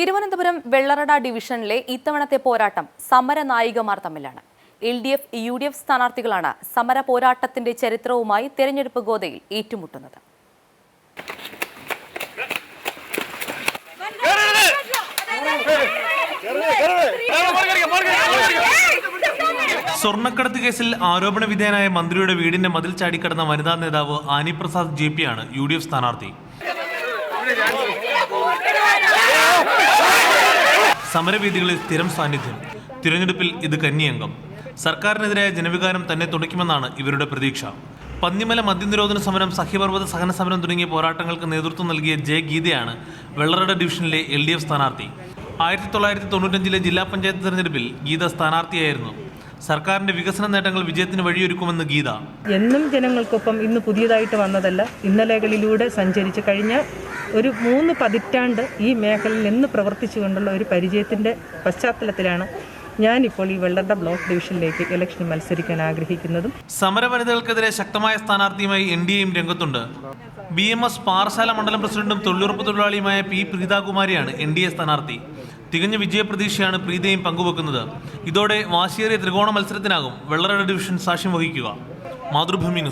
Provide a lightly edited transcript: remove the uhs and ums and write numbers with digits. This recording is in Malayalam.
തിരുവനന്തപുരം വെള്ളറട ഡിവിഷനിലെ ഇത്തവണത്തെ പോരാട്ടം സമരനായികമാർ തമ്മിലാണ്. LDF, UDF സ്ഥാനാർത്ഥികളാണ് സമര പോരാട്ടത്തിന്റെ ചരിത്രവുമായി തെരഞ്ഞെടുപ്പ് ഗോദയിൽ ഏറ്റുമുട്ടുന്നത്. സ്വർണ്ണക്കടത്ത് കേസിൽ ആരോപണ വിധേയനായ മന്ത്രിയുടെ വീടിന്റെ മതിൽ ചാടിക്കടന്ന വനിതാ നേതാവ് ആനി പ്രസാദ് JP ആണ് UDF സ്ഥാനാർത്ഥി. സമരവേദികളിൽ സ്ഥിരം സാന്നിധ്യം. തിരഞ്ഞെടുപ്പിൽ ഇത് കന്നിയംഗം. സർക്കാരിനെതിരായ ജനവികാരം തന്നെ തുണയ്ക്കുമെന്നാണ് ഇവരുടെ പ്രതീക്ഷ. പന്നിമല മദ്യനിരോധന സമരം, സഹ്യപർവ്വത സഹന സമരം തുടങ്ങിയ പോരാട്ടങ്ങൾക്ക് നേതൃത്വം നൽകിയ ഗീതയാണ് വെള്ളറട ഡിവിഷനിലെ LDF സ്ഥാനാർത്ഥി. 1995 ജില്ലാ പഞ്ചായത്ത് തെരഞ്ഞെടുപ്പിൽ ഗീത സ്ഥാനാർത്ഥിയായിരുന്നു. സർക്കാരിന്റെ വികസന നേട്ടങ്ങൾ വിജയത്തിന് വഴിയൊരുക്കുമെന്ന് ഗീത. എന്നും ജനങ്ങൾക്കൊപ്പം ഇന്ന് പുതിയതായിട്ട് വന്നതല്ല. ഇന്നലകളിലൂടെ സഞ്ചരിച്ച് കഴിഞ്ഞ ഒരു 3 പതിറ്റാണ്ട് ഈ മേഖലയിൽ നിന്ന് പ്രവർത്തിച്ചുകൊണ്ടുള്ള ഒരു പരിചയത്തിൻ്റെ പശ്ചാത്തലത്തിലാണ് ഞാനിപ്പോൾ ഈ വെള്ളറട ബ്ലോക്ക് ഡിവിഷനിലേക്ക് ഇലക്ഷനിൽ മത്സരിക്കാൻ ആഗ്രഹിക്കുന്നതും. സമര വനിതകൾക്കെതിരെ ശക്തമായ സ്ഥാനാർത്ഥിയുമായി NDAയും രംഗത്തുണ്ട്. BMS പാറശാല മണ്ഡലം പ്രസിഡന്റും തൊഴിലുറപ്പ് തൊഴിലാളിയുമായ P. പ്രീതാകുമാരിയാണ് NDA സ്ഥാനാർത്ഥി. തികഞ്ഞ വിജയപ്രതീക്ഷയാണ് പ്രീതയും പങ്കുവെക്കുന്നത്. ഇതോടെ വാശിയേറിയ ത്രികോണ മത്സരത്തിനാകും വെള്ളറട ഡിവിഷൻ സാക്ഷ്യം വഹിക്കുക. മാതൃഭൂമി ന്യൂസ്.